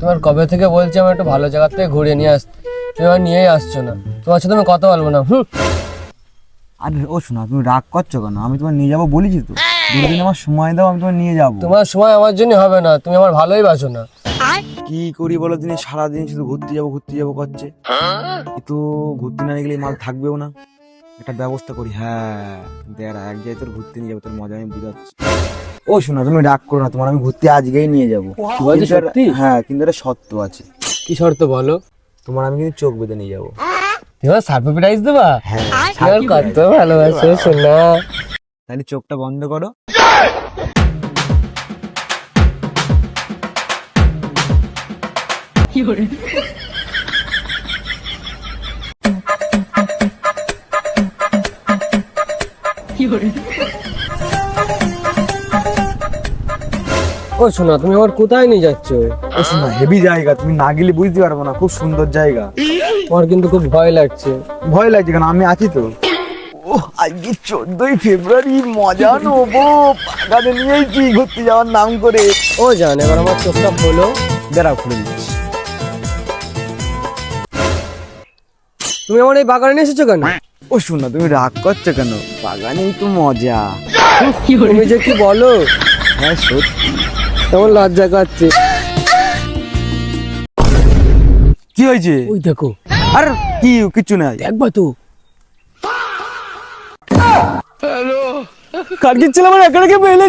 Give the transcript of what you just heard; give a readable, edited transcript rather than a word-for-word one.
তোমার কবে থেকে বলছি আমি একটু ভালো জায়গা থেকে ঘুরে নিয়ে আসতে, তুমি আমার নিয়েই আসছো না। তোমার সাথে আমি কথা বলবো না। আরে ও শোনা, তুমি রাগ করছো কেন? আমি তোমার নিয়ে যাবো বলেছি তো, দুদিন আমার সময় দাও, আমি তোমার নিয়ে যাবো। তোমার সময় আমার জন্য হবে না, তুমি আমার ভালোই বাসো না। কি করি বলো, দিনে সারাদিন শুধু ঘুরতে যাবো করছে, কিন্তু ঘুরতে না গেলে মাল থাকবেও না। একটা ব্যবস্থা করি। হ্যাঁ দেখ, এক জায়গায় তোর ঘুরতে নিয়ে যাবো, তোর মজা আমি বুঝাচ্ছি। ও শোনা, তুমি রাগ করো না, তোমার আমি ঘুরতে আজকেই নিয়ে যাবো। কি বলছো, সত্যি? হ্যাঁ, কিন্তু একটা শর্ত আছে। কি শর্ত বলো? তোমার আমি কিন্তু চোখ বেঁধে নিয়ে যাবো। তোমার সারপ্রাইজ দেবা? হ্যাঁ, আমার কত ভালোবাসো সোনা। তাহলে চোখটা বন্ধ করো। ও শোনা, তুমি আমার কোথায় নিয়ে যাচ্ছো? ও শোনা, হেভি জায়গা, তুমি না গেলে বুঝতে পারবো না, খুব সুন্দর জায়গা। আমার কিন্তু খুব ভয় লাগছে। ভয় লাগছে কেন? আমি আছি তো। ও আজকে 14ই ফেব্রুয়ারি, মজা নেবো। পাগাতে নিয়েছি ঘুরতে যাওয়ার নাম করে। ও জান, এবার আমার চোখটা খোলো। দাঁড়াও, খুলে দিচ্ছি। তুমি আমার এই বাগানে নিয়ে এসেছো কেন? ও শোনা, তুমি রাগ করছো কেন? বাগানেই তো মজা। তুমি যে কি বলো, হ্যাঁ সত্যি। তেমন লজ্জা করছে। কি হয়েছে? ওই দেখো। আর কি, কিছু নাই। দেখবা তো। কার কি ছিল আমার একা রেখে পেলে।